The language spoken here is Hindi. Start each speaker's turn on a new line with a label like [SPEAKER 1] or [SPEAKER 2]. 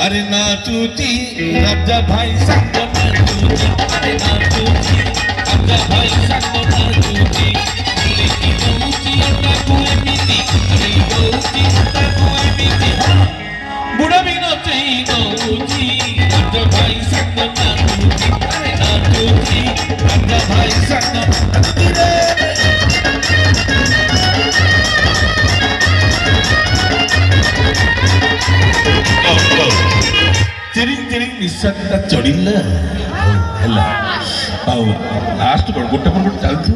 [SPEAKER 1] अरे नाचूती राजा भाई संग नाचूती अरे नाचूती राजा भाई संग नाचूती लेकी नऊची अंडा कोई मिटी अरे नऊची अंडा कोई मिटी बुढ़ा भी नाचे नऊची राजा भाई संग नाचूती अरे नाचूती राजा भाई संग नाचूती रे चेरिंग निशा चढ़िला हैला आउ लास्ट पर गोटे चलथु